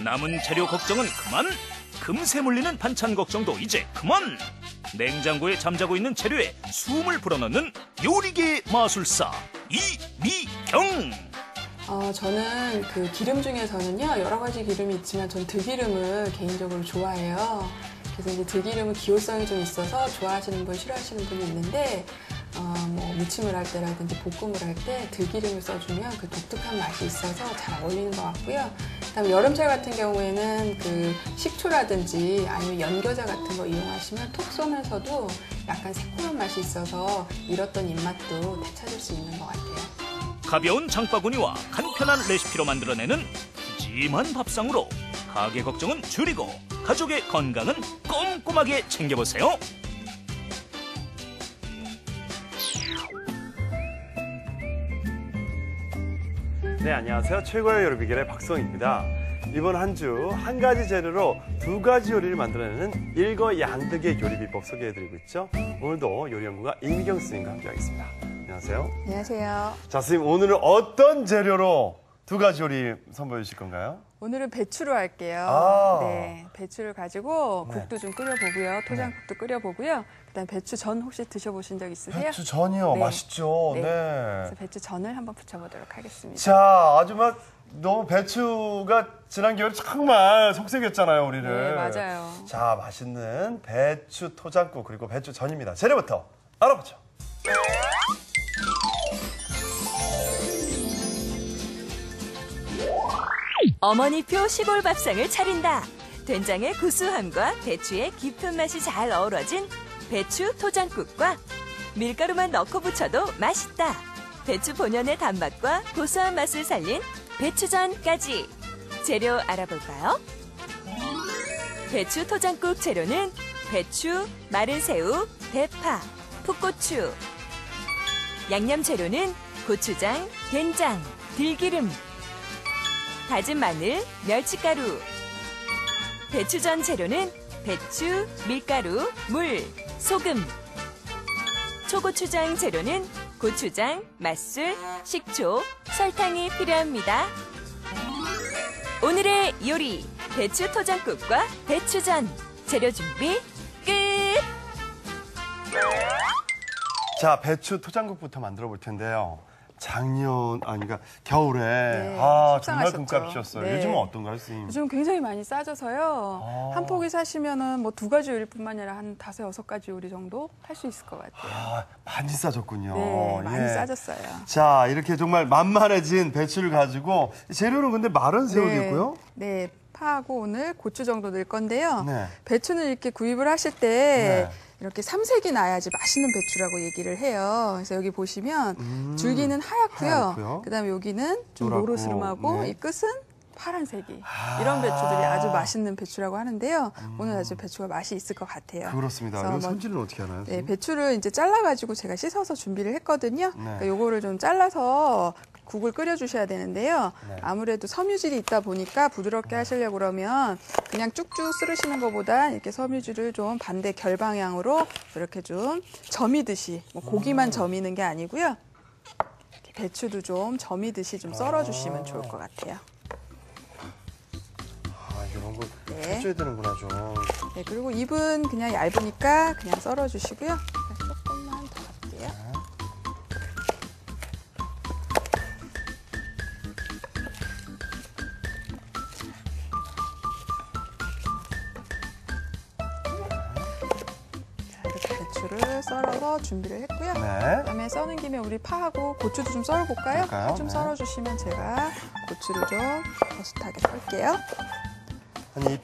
남은 재료 걱정은 그만. 금세 물리는 반찬 걱정도 이제 그만. 냉장고에 잠자고 있는 재료에 숨을 불어넣는 요리계의 마술사 이미경. 저는 그 기름 중에서는요, 여러 가지 기름이 있지만 전 들기름을 개인적으로 좋아해요. 그래서 이제 들기름은 기호성이 좀 있어서 좋아하시는 분, 싫어하시는 분이 있는데, 뭐 무침을 할 때라든지 볶음을 할 때 들기름을 써주면 그 독특한 맛이 있어서 잘 어울리는 것 같고요. 그다음에 여름철 같은 경우에는 그 식초라든지 아니면 연겨자 같은 거 이용하시면 톡 쏘면서도 약간 새콤한 맛이 있어서 잃었던 입맛도 되찾을 수 있는 것 같아요. 가벼운 장바구니와 간편한 레시피로 만들어내는 푸짐한 밥상으로 가게 걱정은 줄이고 가족의 건강은 꼼꼼하게 챙겨보세요. 네, 안녕하세요. 최고의 요리비결의 박성입니다. 이번 한 주 한 가지 재료로 두 가지 요리를 만들어내는 일거양득의 요리 비법 소개해드리고 있죠. 오늘도 요리연구가 이미경 스님과 함께하겠습니다. 안녕하세요. 안녕하세요. 자, 스님, 오늘은 어떤 재료로 두 가지 요리 선보여 주실 건가요? 오늘은 배추로 할게요. 아. 네, 배추를 가지고 네. 국도 좀 끓여보고요. 토장국도 끓여보고요. 그다음 배추전 혹시 드셔보신 적 있으세요? 배추전이요? 네. 맛있죠? 네. 네. 그래서 배추전을 한번 부쳐보도록 하겠습니다. 자, 아주 막 너무 배추가 지난 겨울에 정말 속삭였잖아요, 우리를. 네, 맞아요. 자, 맛있는 배추 토장국 그리고 배추전입니다. 재료부터 알아보죠. 어머니표 시골 밥상을 차린다. 된장의 구수함과 배추의 깊은 맛이 잘 어우러진 배추 토장국과 밀가루만 넣고 부쳐도 맛있다. 배추 본연의 단맛과 고소한 맛을 살린 배추전까지. 재료 알아볼까요? 배추 토장국 재료는 배추, 마른 새우, 대파, 풋고추. 양념 재료는 고추장, 된장, 들기름, 다진 마늘, 멸치가루. 배추전 재료는 배추, 밀가루, 물, 소금. 초고추장 재료는 고추장, 맛술, 식초, 설탕이 필요합니다. 오늘의 요리, 배추 토장국과 배추전. 재료 준비 끝! 자, 배추 토장국부터 만들어 볼 텐데요. 그러니까 겨울에 네, 정말 속상하셨죠. 금값이었어요. 네. 요즘은 어떤가요, 선생님? 요즘 굉장히 많이 싸져서요. 한 포기 사시면은 뭐 두 가지 요리뿐만 아니라 한 5, 6가지 요리 정도 할 수 있을 것 같아요. 많이 싸졌군요. 네, 많이 예. 싸졌어요. 자, 이렇게 정말 만만해진 배추를 가지고 재료는 근데 마른 새우겠고요. 네, 파하고 오늘 고추 정도 넣을 건데요. 네. 배추는 이렇게 구입을 하실 때 네. 이렇게 삼색이 나야지 맛있는 배추라고 얘기를 해요. 그래서 여기 보시면 줄기는 하얗고요. 하얗고요. 그다음에 여기는 좀 노랗고, 노르스름하고 네. 이 끝은 파란색이. 이런 배추들이 아주 맛있는 배추라고 하는데요. 오늘 아주 배추가 맛이 있을 것 같아요. 그렇습니다. 그래서 그럼 뭐 손질은 어떻게 하나요? 네, 배추를 이제 잘라가지고 제가 씻어서 준비를 했거든요. 네. 그러니까 요거를 좀 잘라서 국을 끓여주셔야 되는데요. 네. 아무래도 섬유질이 있다 보니까 부드럽게 하시려고 그러면 그냥 쭉쭉 쓰르시는 것보다 이렇게 섬유질을 좀 반대 결방향으로 이렇게 좀 저미듯이, 뭐 고기만 저미는 게 아니고요. 이렇게 배추도 좀 저미듯이 좀 썰어주시면 좋을 것 같아요. 이런 거 네. 해줘야 되는구나, 좀. 네, 그리고 잎은 그냥 얇으니까 그냥 썰어주시고요. 조금만 더 할게요. 자, 이렇게 배추를 썰어서 준비를 했고요. 네. 그다음에 써는 김에 우리 파하고 고추도 좀 썰어볼까요? 그럴까요? 파 좀 네. 썰어주시면 제가 고추를 좀 버섯하게 썰게요. 아니, 이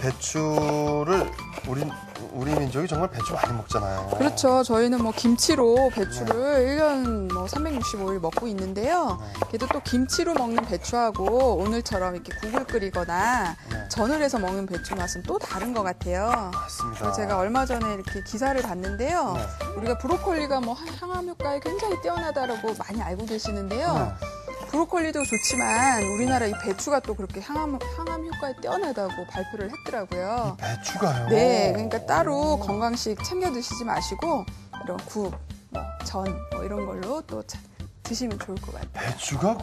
배추를 우리 민족이 정말 배추 많이 먹잖아요. 그렇죠. 저희는 뭐 김치로 배추를 1년 뭐 365일 먹고 있는데요. 그래도 또 김치로 먹는 배추하고 오늘처럼 이렇게 국을 끓이거나 전을 해서 먹는 배추 맛은 또 다른 것 같아요. 맞습니다. 그래서 제가 얼마 전에 이렇게 기사를 봤는데요. 네. 우리가 브로콜리가 뭐 항암 효과에 굉장히 뛰어나다라고 많이 알고 계시는데요. 네. 브로콜리도 좋지만 우리나라 이 배추가 또 그렇게 항암 효과에 뛰어나다고 발표를 했더라고요. 배추가요? 네, 그러니까 따로 건강식 챙겨 드시지 마시고 이런 국, 뭐 전, 뭐 이런 걸로 또 드시면 좋을 것 같아요. 배추가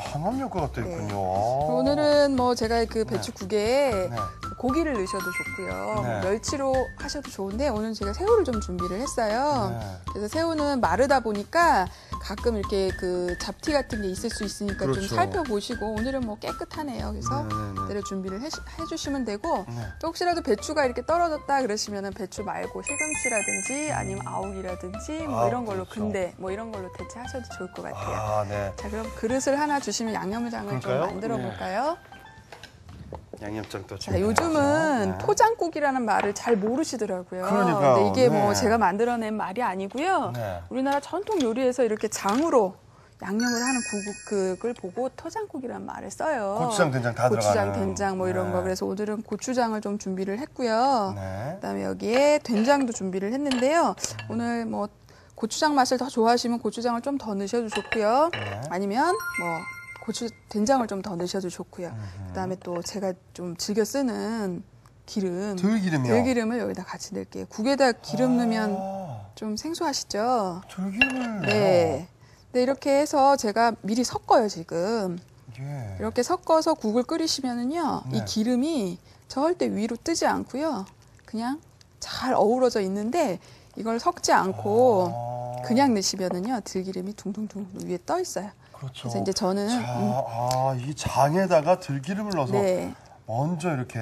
항암 효과가 또 있군요. 오늘은 뭐 제가 그 배추국에 네. 고기를 넣으셔도 좋고요. 네. 멸치로 하셔도 좋은데 오늘 제가 새우를 좀 준비를 했어요. 네. 그래서 새우는 마르다 보니까 가끔 이렇게 그 잡티 같은 게 있을 수 있으니까 그렇죠. 좀 살펴보시고 오늘은 뭐 깨끗하네요. 그래서 네, 네, 네. 그대로 준비를 해주시면 되고 네. 또 혹시라도 배추가 이렇게 떨어졌다 그러시면은 배추 말고 시금치라든지 아니면 아욱이라든지 뭐 이런 걸로 그렇죠. 근대 뭐 이런 걸로 대체하셔도 좋을 것 같아요. 아, 네. 자, 그럼 그릇을 하나 주시면 양념장을 좀 그럴까요? 만들어 네. 볼까요? 양념장 또 자, 요즘은 네. 토장국이라는 말을 잘 모르시더라고요. 그러니까요. 근데 이게 뭐 네. 제가 만들어낸 말이 아니고요. 네. 우리나라 전통 요리에서 이렇게 장으로 양념을 하는 국을 보고 토장국이라는 말을 써요. 고추장, 된장 다 고추장, 들어가는. 된장 뭐 이런 네. 거. 그래서 오늘은 고추장을 좀 준비를 했고요. 네. 그다음에 여기에 된장도 준비를 했는데요. 오늘 뭐 고추장 맛을 더 좋아하시면 고추장을 좀 더 넣으셔도 좋고요. 네. 아니면 뭐 된장을 좀 더 넣으셔도 좋고요. 그다음에 또 제가 좀 즐겨 쓰는 기름, 들기름이요? 들기름을 여기다 같이 넣을게요. 국에다 기름 넣으면 아, 좀 생소하시죠? 들기름을 네. 네, 이렇게 해서 제가 미리 섞어요, 지금. 예. 이렇게 섞어서 국을 끓이시면은요, 네. 이 기름이 절대 위로 뜨지 않고요. 그냥 잘 어우러져 있는데 이걸 섞지 않고 아. 그냥 넣으시면은요, 들기름이 둥둥둥 위에 떠 있어요. 그렇죠. 그래서 이제 저는 이 장에다가 들기름을 넣어서 네, 먼저 이렇게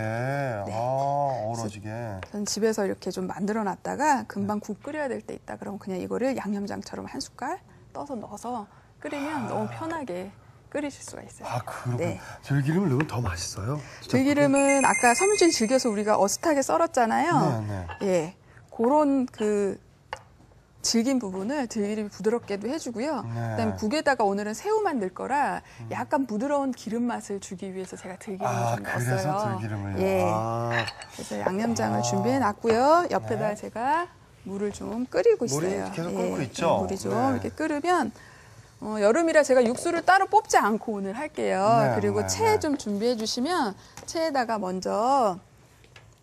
어우러지게. 저는 집에서 이렇게 좀 만들어 놨다가 금방 국 끓여야 될 때 있다 그러면 그냥 이거를 양념장처럼 한 숟갈 떠서 넣어서 끓이면 너무 편하게 끓이실 수가 있어요. 아, 그렇군요. 네. 들기름을 넣으면 더 맛있어요? 들기름은 아까 섬유질 즐겨서 우리가 어슷하게 썰었잖아요. 네, 예, 그런 그 질긴 부분을 들기름이 부드럽게도 해주고요. 네. 그다음에 국에다가 오늘은 새우만 넣을 거라 약간 부드러운 기름 맛을 주기 위해서 제가 들기름을 좀 그래서 넣었어요. 들기름을요. 예, 아, 그래서 양념장을 준비해 놨고요. 옆에다 네. 제가 물을 좀 끓이고 물이 있어요. 계속 끓고 있죠? 물이 좀 네. 이렇게 끓으면 여름이라 제가 육수를 따로 뽑지 않고 오늘 할게요. 네, 그리고 네, 채 네. 좀 준비해 주시면 채에다가 먼저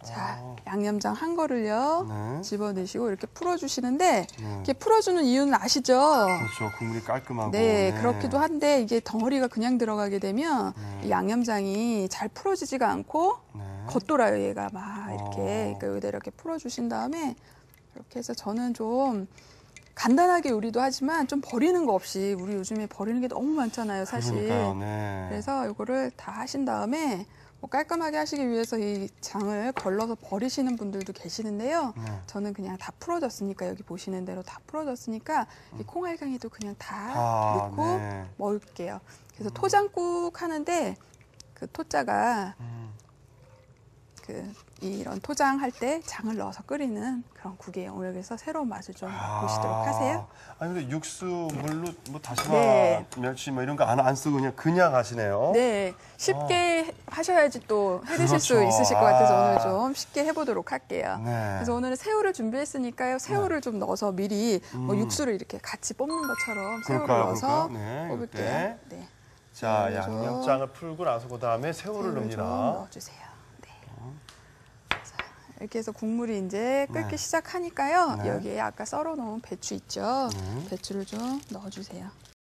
자, 양념장 한 거를요. 네. 집어넣으시고 이렇게 풀어주시는데 네. 이렇게 풀어주는 이유는 아시죠? 그렇죠. 국물이 깔끔하고. 네, 그렇기도 한데 이게 덩어리가 그냥 들어가게 되면 이 양념장이 잘 풀어지지가 않고 네. 겉돌아요, 얘가 막 이렇게. 그러니까 여기다 이렇게 풀어주신 다음에 이렇게 해서 저는 좀 간단하게 요리도 하지만 좀 버리는 거 없이 우리 요즘에 버리는 게 너무 많잖아요, 사실. 그러니까요. 네. 그래서 이거를 다 하신 다음에 뭐 깔끔하게 하시기 위해서 이 장을 걸러서 버리시는 분들도 계시는데요. 네. 저는 그냥 다 풀어졌으니까 여기 보시는 대로 다 풀어졌으니까 이 콩알강이도 그냥 다 아, 넣고 네. 먹을게요. 그래서 토장국 하는데 그 토자가 이런 토장할 때 장을 넣어서 끓이는 그런 국이에요. 오늘 그래서 새로운 맛을 좀 보시도록 하세요. 아니 근데 육수 물로 뭐 다시마, 네. 멸치 뭐 이런 거 안 쓰고 그냥 하시네요. 네, 쉽게 하셔야지 또 해드실 수 그렇죠. 있으실 것 같아서 오늘 좀 쉽게 해보도록 할게요. 네. 그래서 오늘은 새우를 준비했으니까요. 새우를 좀 넣어서 미리 뭐 육수를 이렇게 같이 뽑는 것처럼 새우를 그럴까요? 넣어서 네, 뽑을게요. 이때. 네. 자, 새우를 좀- 양념장을 풀고 나서 그다음에 새우를 새우를 좀 넣습니다. 넣어주세요. 네. 자, 이렇게 해서 국물이 이제 끓기 네. 시작하니까요. 네. 여기에 아까 썰어놓은 배추 있죠? 네. 배추를 좀 넣어주세요.